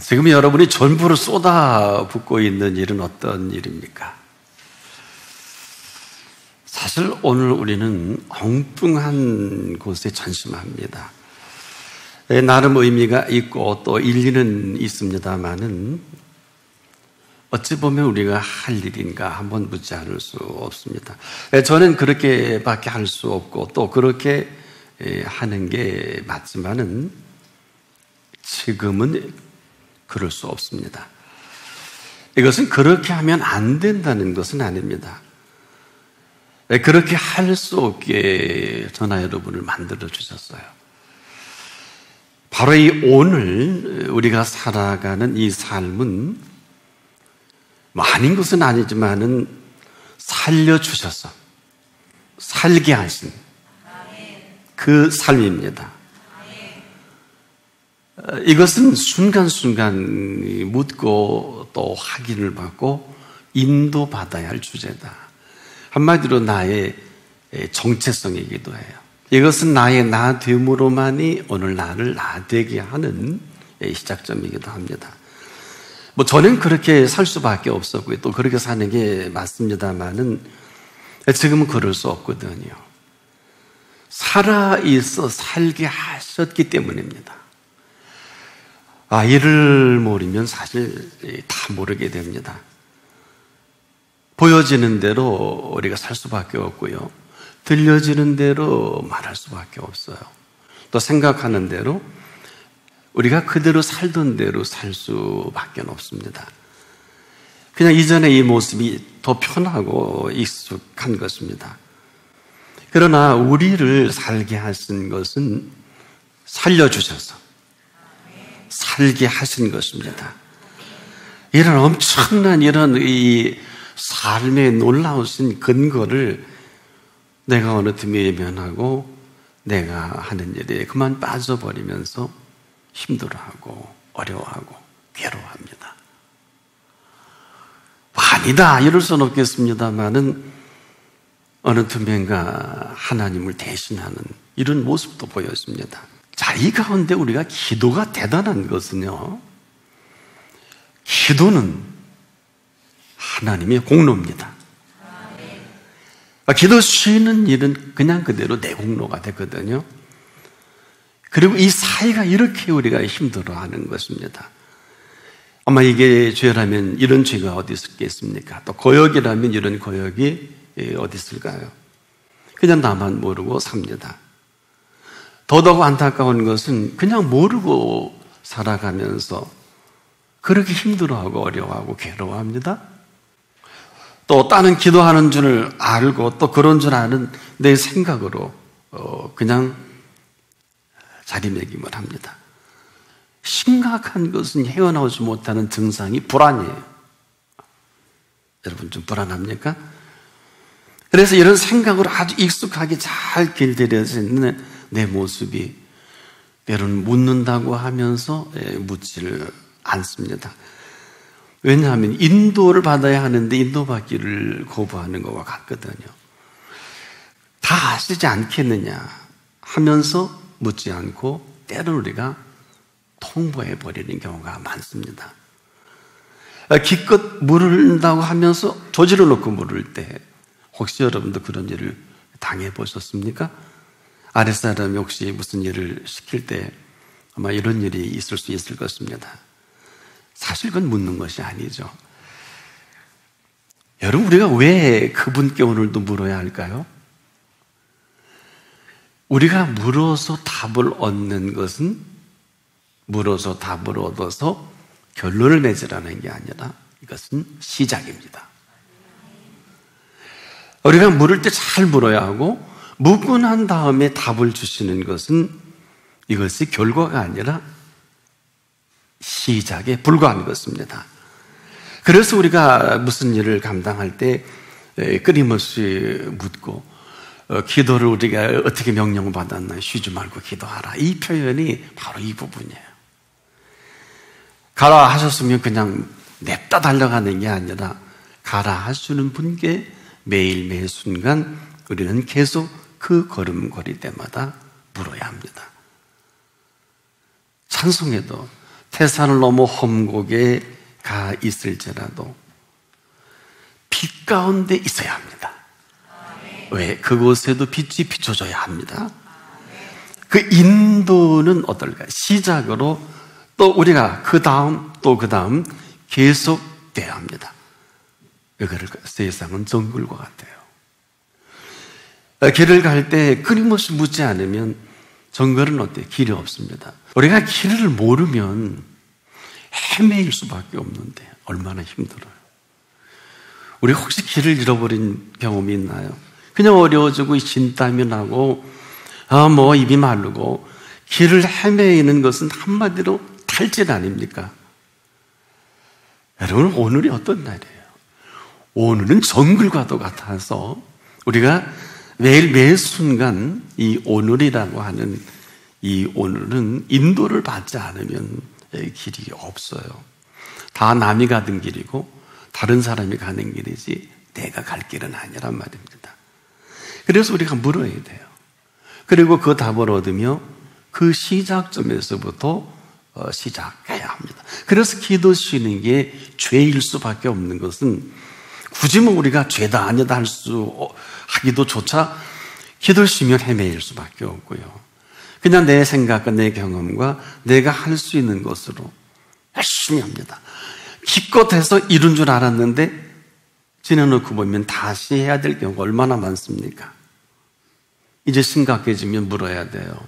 지금 여러분이 전부를 쏟아붓고 있는 일은 어떤 일입니까? 사실 오늘 우리는 엉뚱한 곳에 전심합니다. 나름 의미가 있고 또 일리는 있습니다만은 어찌 보면 우리가 할 일인가 한번 묻지 않을 수 없습니다. 저는 그렇게밖에 할 수 없고 또 그렇게 하는 게 맞지만은 지금은 그럴 수 없습니다. 이것은 그렇게 하면 안 된다는 것은 아닙니다. 그렇게 할 수 없게 저나 여러분을 만들어 주셨어요. 바로 이 오늘 우리가 살아가는 이 삶은 아닌 것은 아니지만은 살려주셔서 살게 하신 그 삶입니다. 이것은 순간순간 묻고 또 확인을 받고 인도받아야 할 주제다. 한마디로 나의 정체성이기도 해요. 이것은 나의 나됨으로만이 오늘 나를 나되게 하는 시작점이기도 합니다. 저는 그렇게 살 수밖에 없었고요. 또 그렇게 사는 게 맞습니다만은 지금은 그럴 수 없거든요. 살아있어 살게 하셨기 때문입니다. 이를 모르면 사실 다 모르게 됩니다. 보여지는 대로 우리가 살 수밖에 없고요. 들려지는 대로 말할 수밖에 없어요. 또 생각하는 대로 우리가 그대로 살던 대로 살 수밖에 없습니다. 그냥 이전의 이 모습이 더 편하고 익숙한 것입니다. 그러나 우리를 살게 하신 것은 살려주셔서 살게 하신 것입니다. 이런 엄청난 이 삶의 놀라우신 근거를 내가 어느 틈에 외면하고 내가 하는 일에 그만 빠져버리면서 힘들어하고 어려워하고 괴로워합니다. 아니다 이럴 수는 없겠습니다만은 어느 틈엔가 하나님을 대신하는 이런 모습도 보였습니다. 자, 이 가운데 우리가 기도가 대단한 것은요, 기도는 하나님의 공로입니다. 기도 쉬는 일은 그냥 그대로 내 공로가 되거든요. 그리고 이 사이가 이렇게 우리가 힘들어하는 것입니다. 아마 이게 죄라면 이런 죄가 어디 있겠습니까? 또 거역이라면 이런 거역이 어디 있을까요? 그냥 나만 모르고 삽니다. 더더욱 안타까운 것은 그냥 모르고 살아가면서 그렇게 힘들어하고 어려워하고 괴로워합니다. 또 다른 기도하는 줄 알고 또 그런 줄 아는 내 생각으로 그냥 자리매김을 합니다. 심각한 것은 헤어나오지 못하는 증상이 불안이에요. 여러분 좀 불안합니까? 그래서 이런 생각으로 아주 익숙하게 잘 길들여져 있는 내 모습이 때로는 묻는다고 하면서 묻지를 않습니다. 왜냐하면 인도를 받아야 하는데 인도받기를 거부하는 것과 같거든요. 다 아시지 않겠느냐 하면서 묻지 않고 때로는 우리가 통보해버리는 경우가 많습니다. 기껏 물은다고 하면서 조지를 놓고 물을 때 혹시 여러분도 그런 일을 당해보셨습니까? 아랫사람이 혹시 무슨 일을 시킬 때 아마 이런 일이 있을 수 있을 것입니다. 사실 그건 묻는 것이 아니죠. 여러분, 우리가 왜 그분께 오늘도 물어야 할까요? 우리가 물어서 답을 얻는 것은 물어서 답을 얻어서 결론을 맺으라는 게 아니라 이것은 시작입니다. 우리가 물을 때 잘 물어야 하고 묻고 난 다음에 답을 주시는 것은 이것이 결과가 아니라 시작에 불과한 것입니다. 그래서 우리가 무슨 일을 감당할 때 끊임없이 묻고 기도를 우리가 어떻게 명령받았나 쉬지 말고 기도하라. 이 표현이 바로 이 부분이에요. 가라 하셨으면 그냥 냅다 달려가는 게 아니라 가라 하시는 분께 매일 매 순간 우리는 계속 그 걸음걸이 때마다 물어야 합니다. 찬송에도 태산을 넘어 험곡에 가 있을지라도 빛 가운데 있어야 합니다. 왜? 그곳에도 빛이 비춰줘야 합니다. 그 인도는 어떨까요? 시작으로 또 우리가 그 다음 또 그 다음 계속 돼야 합니다. 세상은 정글과 같아요. 길을 갈 때 끊임없이 묻지 않으면 정글은 어때요? 길이 없습니다. 우리가 길을 모르면 헤매일 수밖에 없는데 얼마나 힘들어요. 우리 혹시 길을 잃어버린 경험이 있나요? 그냥 어려워지고 진땀이 나고 입이 마르고 길을 헤매이는 것은 한마디로 탈진 아닙니까? 여러분, 오늘이 어떤 날이에요? 오늘은 정글과도 같아서 우리가 매일 매 순간 이 오늘이라고 하는 이 오늘은 인도를 받지 않으면 길이 없어요. 다 남이 가던 길이고 다른 사람이 가는 길이지 내가 갈 길은 아니란 말입니다. 그래서 우리가 물어야 돼요. 그리고 그 답을 얻으며 그 시작점에서부터 시작해야 합니다. 그래서 기도 쉬는 게 죄일 수밖에 없는 것은 굳이 우리가 죄다 아니다 하기도조차 기도 쉬면 헤매일 수밖에 없고요. 그냥 내 생각과 내 경험과 내가 할 수 있는 것으로 열심히 합니다. 기껏해서 이룬 줄 알았는데 지내놓고 보면 다시 해야 될 경우가 얼마나 많습니까? 이제 심각해지면 물어야 돼요.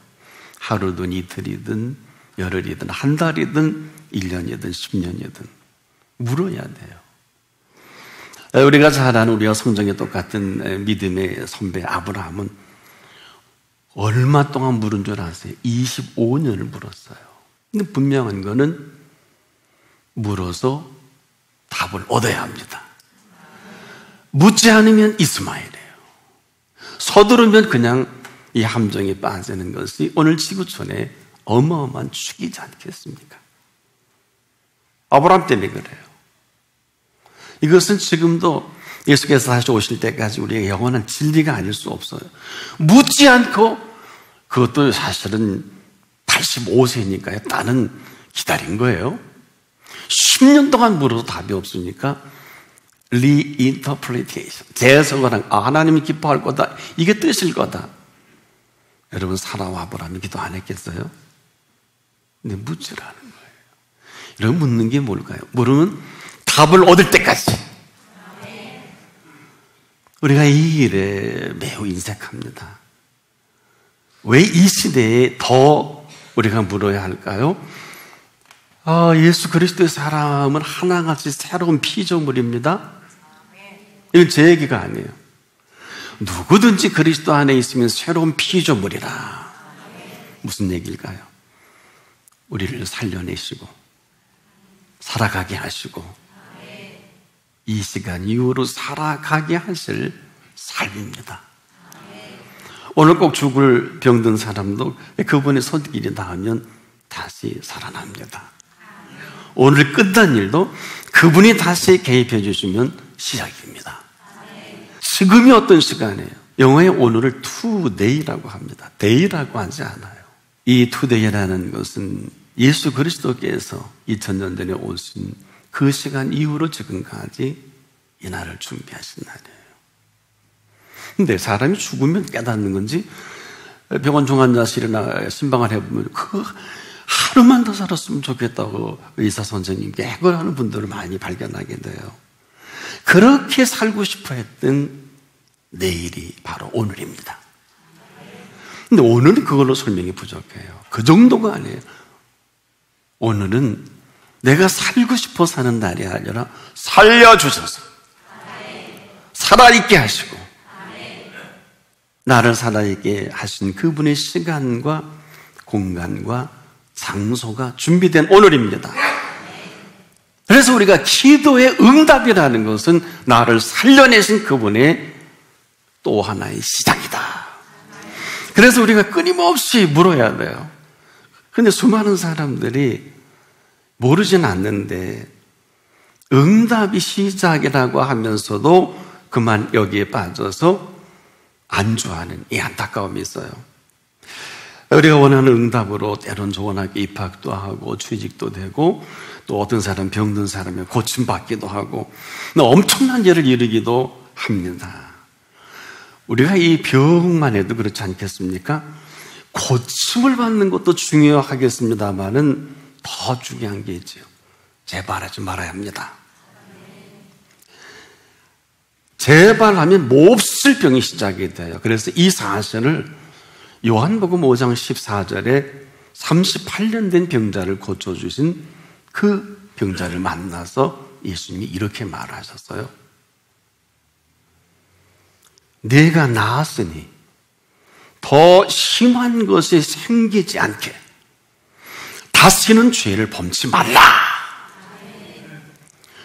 하루든 이틀이든 열흘이든 한 달이든 1년이든 10년이든 물어야 돼요. 우리가 잘 아는 우리가 성경에 똑같은 믿음의 선배 아브라함은 얼마 동안 물은 줄 아세요? 25년을 물었어요. 근데 분명한 거는 물어서 답을 얻어야 합니다. 묻지 않으면 이스마엘이에요. 서두르면 그냥 이 함정에 빠지는 것이 오늘 지구촌에 어마어마한 축이지 않겠습니까? 아브라함 때문에 그래요. 이것은 지금도 예수께서 다시 오실 때까지 우리의 영원한 진리가 아닐 수 없어요. 묻지 않고, 그것도 사실은 85세니까요. 나는 기다린 거예요. 10년 동안 물어도 답이 없으니까 reinterpretation, 재해석을 하나님이 기뻐할 거다, 이게 뜻일 거다. 여러분, 사라와 아브라함이 기도 안 했겠어요? 근데 묻지라는 거예요. 여러분, 묻는 게 뭘까요? 물으면 답을 얻을 때까지. 우리가 이 일에 매우 인색합니다. 왜 이 시대에 더 우리가 물어야 할까요? 예수 그리스도의 사람은 하나같이 새로운 피조물입니다. 이건 제 얘기가 아니에요. 누구든지 그리스도 안에 있으면 새로운 피조물이라. 무슨 얘기일까요? 우리를 살려내시고 살아가게 하시고 이 시간 이후로 살아가게 하실 삶입니다. 오늘 꼭 죽을 병든 사람도 그분의 손길이 닿으면 다시 살아납니다. 오늘 끝난 일도 그분이 다시 개입해 주시면 시작입니다. 지금이 어떤 시간이에요? 영어의 오늘을 today라고 합니다. day라고 하지 않아요. 이 today라는 것은 예수 그리스도께서 2000년 전에 오신 그 시간 이후로 지금까지 이 날을 준비하신 날이에요. 근데 사람이 죽으면 깨닫는 건지 병원 중환자실이나 신방을 해보면 그 하루만 더 살았으면 좋겠다고 의사 선생님께 해결하는 분들을 많이 발견하게 돼요. 그렇게 살고 싶어 했던 내일이 바로 오늘입니다. 근데 오늘은 그걸로 설명이 부족해요. 그 정도가 아니에요. 오늘은 내가 살고 싶어 사는 날이 아니라 살려주셔서 살아있게 하시고 나를 살아있게 하신 그분의 시간과 공간과 장소가 준비된 오늘입니다. 그래서 우리가 기도의 응답이라는 것은 나를 살려내신 그분의 또 하나의 시작이다. 그래서 우리가 끊임없이 물어야 돼요. 그런데 수많은 사람들이 모르진 않는데 응답이 시작이라고 하면서도 그만 여기에 빠져서 안주하는 이 안타까움이 있어요. 우리가 원하는 응답으로 때론 좋은 학교 입학도 하고 취직도 되고 또 어떤 사람 병든 사람이 고침받기도 하고 엄청난 일을 이루기도 합니다. 우리가 이 병만 해도 그렇지 않겠습니까? 고침을 받는 것도 중요하겠습니다만은 더 중요한 게 있죠. 재발하지 말아야 합니다. 재발하면 몹쓸 병이 시작이 돼요. 그래서 이 사실을 요한복음 5장 14절에 38년 된 병자를 고쳐주신 그 병자를 만나서 예수님이 이렇게 말하셨어요. 내가 나았으니 더 심한 것이 생기지 않게 다시는 죄를 범치 말라.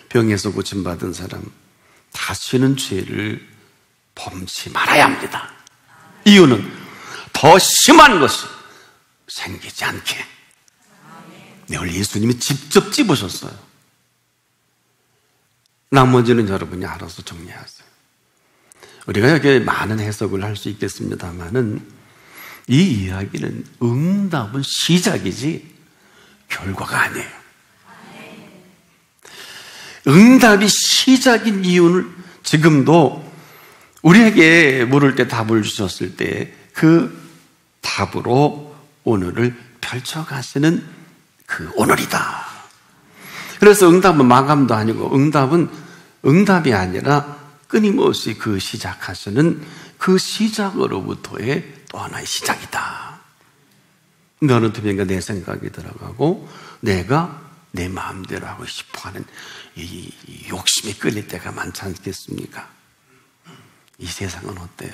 병에서 고침받은 사람 다시는 죄를 범치 말아야 합니다. 이유는 더 심한 것이 생기지 않게. 오늘 예수님이 직접 찝으셨어요. 나머지는 여러분이 알아서 정리하세요. 우리가 여기에 많은 해석을 할 수 있겠습니다만은 이 이야기는 응답은 시작이지 결과가 아니에요. 응답이 시작인 이유는 지금도 우리에게 물을 때 답을 주셨을 때 그 답으로 오늘을 펼쳐가시는 그 오늘이다. 그래서 응답은 마감도 아니고 응답은 응답이 아니라 끊임없이 그 시작하시는 그 시작으로부터의 또 하나의 시작이다. 너는 투명가 내 생각이 들어가고 내가 내 마음대로 하고 싶어하는 이 욕심이 끌릴 때가 많지 않겠습니까? 이 세상은 어때요?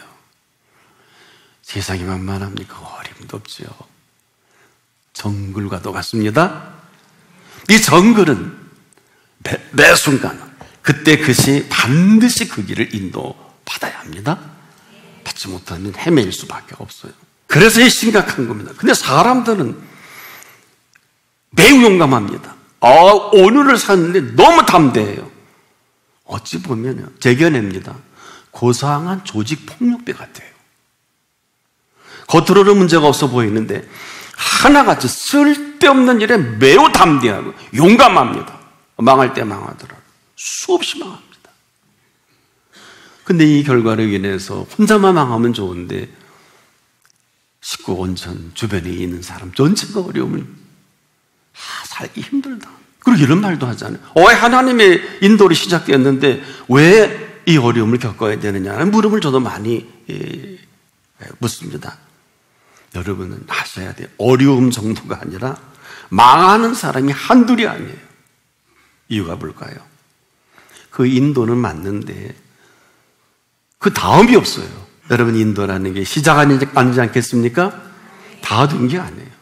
세상이 만만합니까? 어림도 없죠. 정글과도 같습니다. 이 정글은 매 순간 그때 그시 반드시 그 길을 인도받아야 합니다. 받지 못하면 헤매일 수밖에 없어요. 그래서 이 심각한 겁니다. 근데 사람들은 매우 용감합니다. 오늘을 사는데 너무 담대해요. 어찌 보면 재견해입니다. 고상한 조직 폭력배 같아요. 겉으로는 문제가 없어 보이는데 하나같이 쓸데없는 일에 매우 담대하고 용감합니다. 망할 때 망하더라도 수없이 망합니다. 근데 이 결과로 인해서 혼자만 망하면 좋은데 식구 온천 주변에 있는 사람 전체가 어려움을 살기 힘들다. 그리고 이런 말도 하잖아요. 왜 하나님의 인도로 시작되었는데 왜 이 어려움을 겪어야 되느냐는 물음을 저도 많이 묻습니다. 여러분은 아셔야 돼요. 어려움 정도가 아니라 망하는 사람이 한둘이 아니에요. 이유가 뭘까요? 그 인도는 맞는데 그 다음이 없어요. 여러분 인도라는 게 시작 아니지 않겠습니까? 다 된 게 아니에요.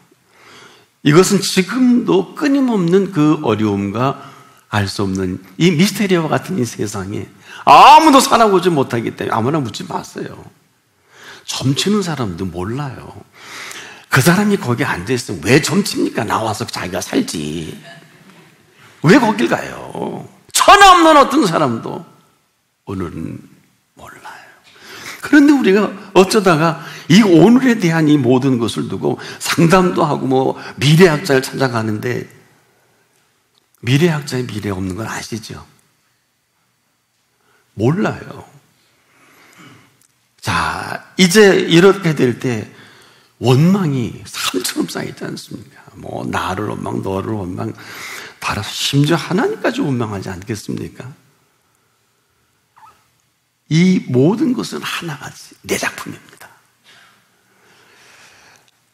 이것은 지금도 끊임없는 그 어려움과 알 수 없는 이 미스테리와 같은 이 세상에 아무도 살아보지 못하기 때문에 아무나 묻지 마세요. 점치는 사람도 몰라요. 그 사람이 거기 앉아있으면 왜 점칩니까? 나와서 자기가 살지. 왜 거길 가요? 천하 없는 어떤 사람도 오늘은 몰라요. 그런데 우리가 어쩌다가 이 오늘에 대한 이 모든 것을 두고 상담도 하고 미래학자를 찾아가는데 미래학자의 미래 없는 건 아시죠? 몰라요. 자, 이제 이렇게 될 때 원망이 산처럼 쌓이지 않습니까? 나를 원망, 너를 원망, 따라서 심지어 하나님까지 원망하지 않겠습니까? 이 모든 것은 하나같이 내 작품입니다.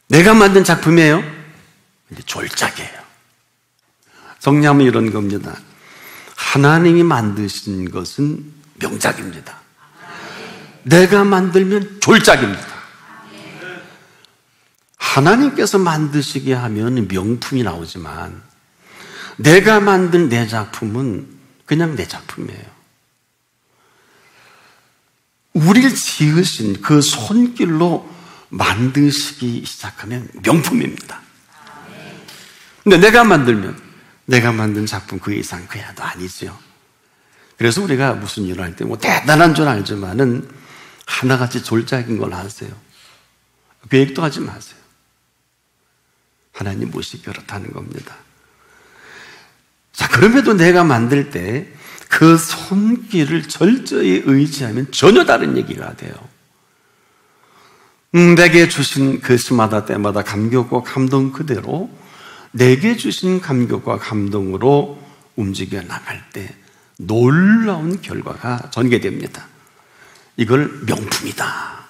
내가 만든 작품이에요? 근데 졸작이에요. 정리하면 이런 겁니다. 하나님이 만드신 것은 명작입니다. 내가 만들면 졸작입니다. 하나님께서 만드시게 하면 명품이 나오지만 내가 만든 내 작품은 그냥 내 작품이에요. 우리를 지으신 그 손길로 만드시기 시작하면 명품입니다. 근데 내가 만들면 내가 만든 작품 그 이상 그 이하도 아니죠. 그래서 우리가 무슨 일을 할 때 뭐 대단한 줄 알지만은 하나같이 졸작인 걸 하세요. 계획도 하지 마세요. 하나님 무엇이 그렇다는 겁니다. 자, 그럼에도 내가 만들 때 그 손길을 철저히 의지하면 전혀 다른 얘기가 돼요. 내게 주신 그 시마다 때마다 감격과 감동 그대로 내게 주신 감격과 감동으로 움직여 나갈 때 놀라운 결과가 전개됩니다. 이걸 명품이다.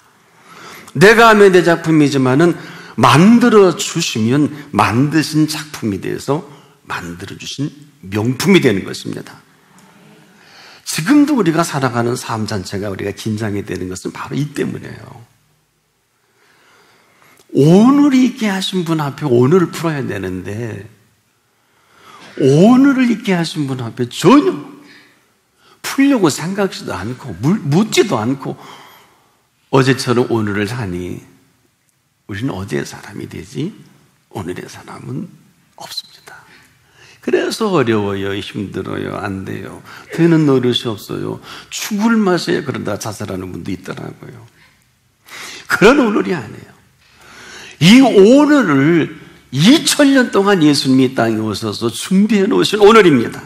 내가 하면 내 작품이지만은 만들어 주시면 만드신 작품이 돼서 만들어 주신 명품이 되는 것입니다. 지금도 우리가 살아가는 삶 자체가 우리가 긴장이 되는 것은 바로 이 때문이에요. 오늘을 있게 하신 분 앞에 오늘을 풀어야 되는데 오늘을 있게 하신 분 앞에 전혀 풀려고 생각지도 않고 묻지도 않고 어제처럼 오늘을 사니 우리는 어제의 사람이 되지 오늘의 사람은 없습니다. 그래서 어려워요, 힘들어요, 안 돼요, 되는 노릇이 없어요, 죽을 맛에 그러다 자살하는 분도 있더라고요. 그런 오늘이 아니에요. 이 오늘을 2000년 동안 예수님이 땅에 오셔서 준비해 놓으신 오늘입니다.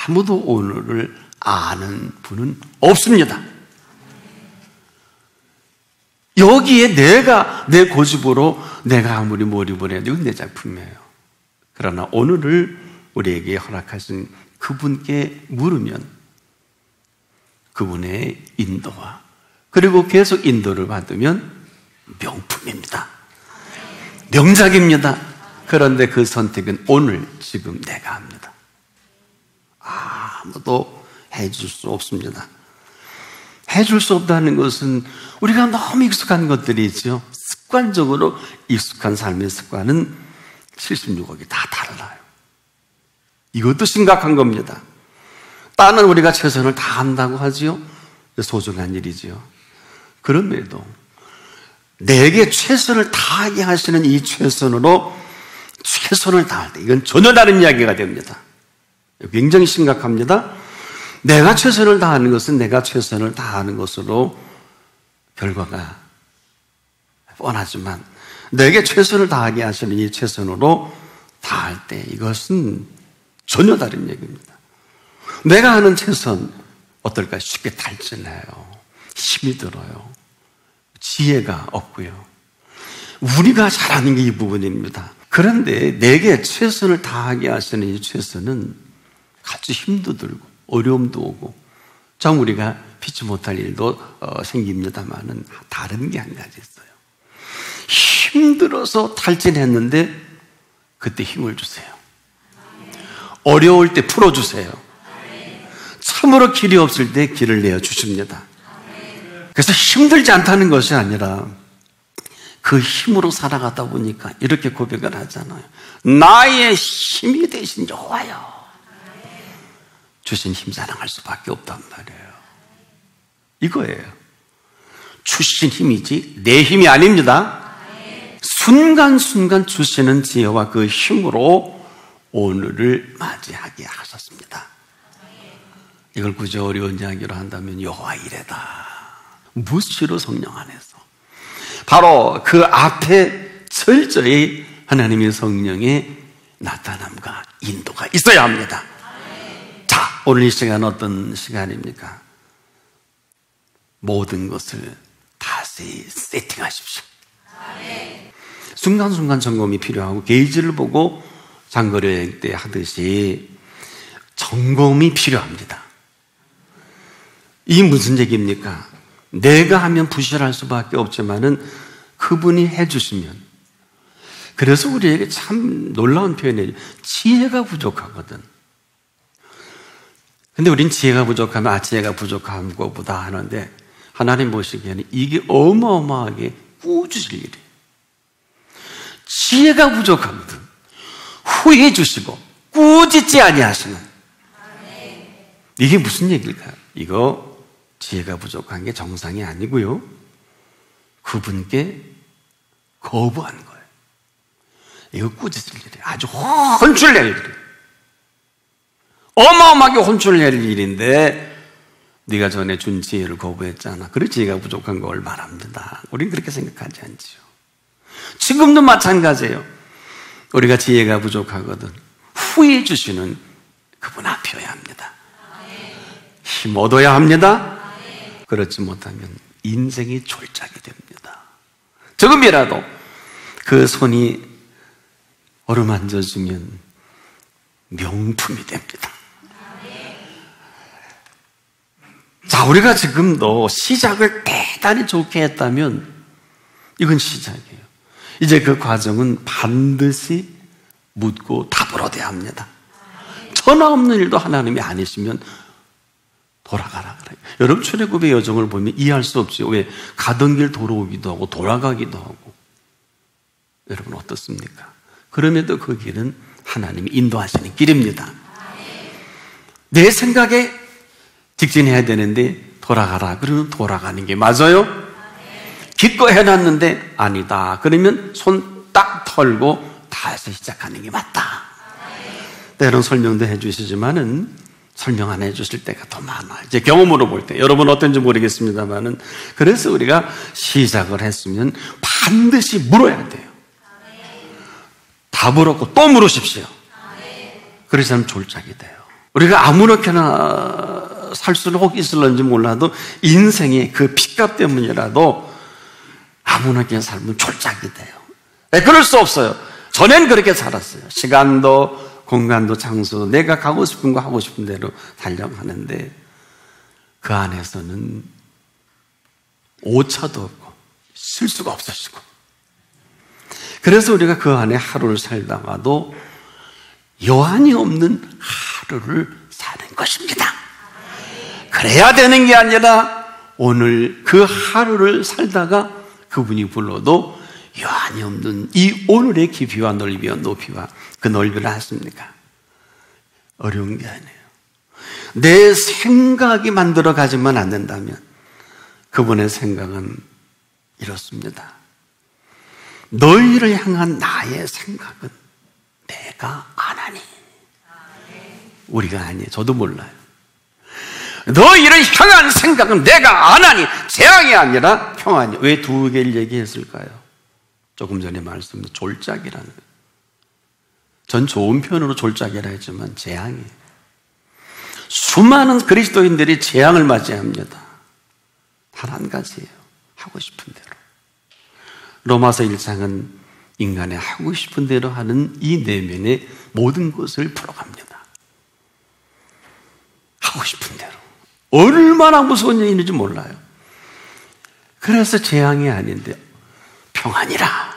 아무도 오늘을 아는 분은 없습니다. 여기에 내가 내 고집으로 내가 아무리 몰입을 해도 이건 내 작품이에요. 그러나 오늘을 우리에게 허락하신 그분께 물으면 그분의 인도와 그리고 계속 인도를 받으면 명품입니다. 명작입니다. 그런데 그 선택은 오늘 지금 내가 합니다. 아무도 해줄 수 없습니다. 해줄 수 없다는 것은 우리가 너무 익숙한 것들이죠. 습관적으로 익숙한 삶의 습관은 76억이 다 달라요. 이것도 심각한 겁니다. 딴은 우리가 최선을 다한다고 하지요. 소중한 일이지요. 그럼에도 내게 최선을 다하게 하시는 이 최선으로 최선을 다할 때 이건 전혀 다른 이야기가 됩니다. 굉장히 심각합니다. 내가 최선을 다하는 것은 내가 최선을 다하는 것으로 결과가 뻔하지만 내게 최선을 다하게 하시는 이 최선으로 다할 때 이것은 전혀 다른 얘기입니다. 내가 하는 최선 어떨까? 쉽게 탈진해요. 힘이 들어요. 지혜가 없고요. 우리가 잘하는 게 이 부분입니다. 그런데 내게 최선을 다하게 하시는 이 최선은 같이 힘도 들고 어려움도 오고 참 우리가 피치 못할 일도 생깁니다만은 다른 게 한 가지 있어요. 힘들어서 탈진했는데 그때 힘을 주세요. 어려울 때 풀어주세요. 참으로 길이 없을 때 길을 내어주십니다. 그래서 힘들지 않다는 것이 아니라 그 힘으로 살아가다 보니까 이렇게 고백을 하잖아요. 나의 힘이 되신 여호와여. 주신 힘 자랑할 수밖에 없단 말이에요. 이거예요. 주신 힘이지 내 힘이 아닙니다. 순간순간 주시는 지혜와 그 힘으로 오늘을 맞이하게 하셨습니다. 이걸 굳이 어려운 이야기로 한다면 여호와 이레다. 무시로 성령 안에서 바로 그 앞에 철저히 하나님의 성령의 나타남과 인도가 있어야 합니다. 자, 오늘 이 시간은 어떤 시간입니까? 모든 것을 다시 세팅하십시오. 순간순간 점검이 필요하고 게이지를 보고 장거리 여행 때 하듯이 점검이 필요합니다. 이 무슨 얘기입니까? 내가 하면 부실할 수밖에 없지만은 그분이 해주시면. 그래서 우리에게 참 놀라운 표현이에요. 지혜가 부족하거든. 근데 우린 지혜가 부족하면 지혜가 부족한 것보다 하는데 하나님 보시기에는 이게 어마어마하게 꾸주실 일이에요. 지혜가 부족하거든. 후회해 주시고 꾸짖지 아니하시는. 이게 무슨 얘기일까요? 이거 지혜가 부족한 게 정상이 아니고요. 그분께 거부한 거예요. 이거 꾸짖을 일이에요. 아주 혼쭐 낼 일이에요. 어마어마하게 혼쭐 낼 일인데 네가 전에 준 지혜를 거부했잖아. 그래 지혜가 부족한 걸 말합니다. 우린 그렇게 생각하지 않지요. 지금도 마찬가지예요. 우리가 지혜가 부족하거든 후회 주시는 그분 앞이어야 합니다. 힘 얻어야 합니다. 그렇지 못하면 인생이 졸작이 됩니다. 조금이라도 그 손이 어루만져주면 명품이 됩니다. 자, 우리가 지금도 시작을 대단히 좋게 했다면 이건 시작이에요. 이제 그 과정은 반드시 묻고 답을 얻어야 합니다. 천하 없는 일도 하나님이 아니시면 돌아가라 그래요. 여러분 출애굽의 여정을 보면 이해할 수 없죠. 왜? 가던 길 돌아오기도 하고 돌아가기도 하고. 여러분 어떻습니까? 그럼에도 그 길은 하나님이 인도하시는 길입니다. 내 생각에 직진해야 되는데 돌아가라 그러면 돌아가는 게 맞아요? 기꺼이 해놨는데 아니다 그러면 손 딱 털고 다시 시작하는 게 맞다. 때론 설명도 해주시지만은 설명 안 해주실 때가 더 많아요. 이제 경험으로 볼 때 여러분 어떤지 모르겠습니다만은 그래서 우리가 시작을 했으면 반드시 물어야 돼요. 다 물었고 또 물으십시오. 그래서 하면 졸작이 돼요. 우리가 아무렇게나 살 수는 혹 있을런지 몰라도 인생의 그 핏값 때문이라도 아무렇게나 살면 졸작이 돼요. 네, 그럴 수 없어요. 전엔 그렇게 살았어요. 시간도 공간도 장소도 내가 가고 싶은 거 하고 싶은 대로 달려가는데 그 안에서는 오차도 없고 쓸 수가 없어지고 그래서 우리가 그 안에 하루를 살다가도 여한이 없는 하루를 사는 것입니다. 그래야 되는 게 아니라 오늘 그 하루를 살다가 그분이 불러도 여한이 없는 이 오늘의 깊이와 넓이와 높이와 그 넓이를 아십니까? 어려운 게 아니에요. 내 생각이 만들어 가지만 안 된다면 그분의 생각은 이렇습니다. 너희를 향한 나의 생각은 내가 안 하니. 우리가 아니에요. 저도 몰라요. 너희를 향한 생각은 내가 안 하니. 재앙이 아니라 평안이. 왜 두 개를 얘기했을까요? 조금 전에 말씀드린 졸작이라는. 전 좋은 표현으로 졸작이라 했지만 재앙이에요. 수많은 그리스도인들이 재앙을 맞이합니다. 단 한 가지예요. 하고 싶은 대로. 로마서 1장은 인간의 하고 싶은 대로 하는 이 내면의 모든 것을 풀어갑니다. 하고 싶은 대로. 얼마나 무서운 일인지 몰라요. 그래서 재앙이 아닌데 평안이라.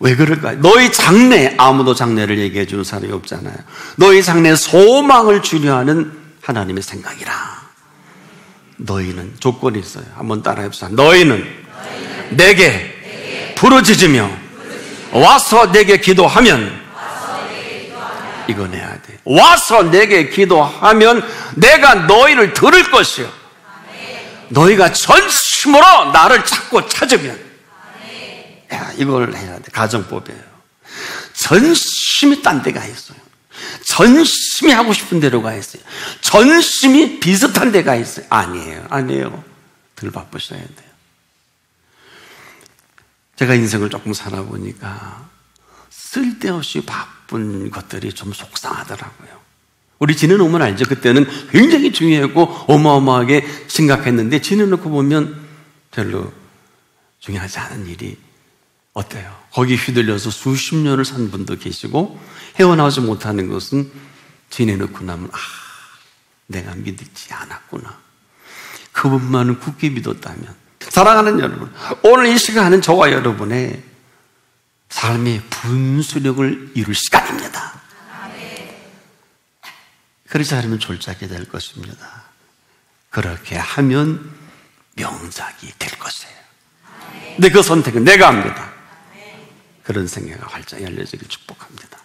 왜 그럴까요? 너희 장래, 아무도 장래를 얘기해 주는 사람이 없잖아요. 너희 장래 소망을 주려 하는 하나님의 생각이라. 너희는 조건이 있어요. 한번 따라해 봅시다. 너희는 내게 부르짖으며 와서 내게 기도하면 이거 내야 돼. 와서 내게 기도하면 내가 너희를 들을 것이요. 너희가 전심으로 나를 찾고 찾으면 야, 이걸 해야 돼. 가정법이에요. 전심이 딴 데가 있어요. 전심이 하고 싶은 데로가 있어요. 전심이 비슷한 데가 있어요. 아니에요. 덜 바쁘셔야 돼요. 제가 인생을 조금 살아보니까 쓸데없이 바쁜 것들이 좀 속상하더라고요. 우리 지내놓으면 알죠. 그때는 굉장히 중요했고 어마어마하게 심각했는데 지내놓고 보면 별로 중요하지 않은 일이 어때요? 거기 휘둘려서 수십 년을 산 분도 계시고 헤어나오지 못하는 것은 지내놓고 나면 내가 믿지 않았구나. 그분만은 굳게 믿었다면. 사랑하는 여러분, 오늘 이 시간은 저와 여러분의 삶의 분수령을 이룰 시간입니다. 그렇지 않으면 졸작이 될 것입니다. 그렇게 하면 명작이 될 것이에요. 근데 그 선택은 내가 합니다. 그런 생애가 활짝 열려지길 축복합니다.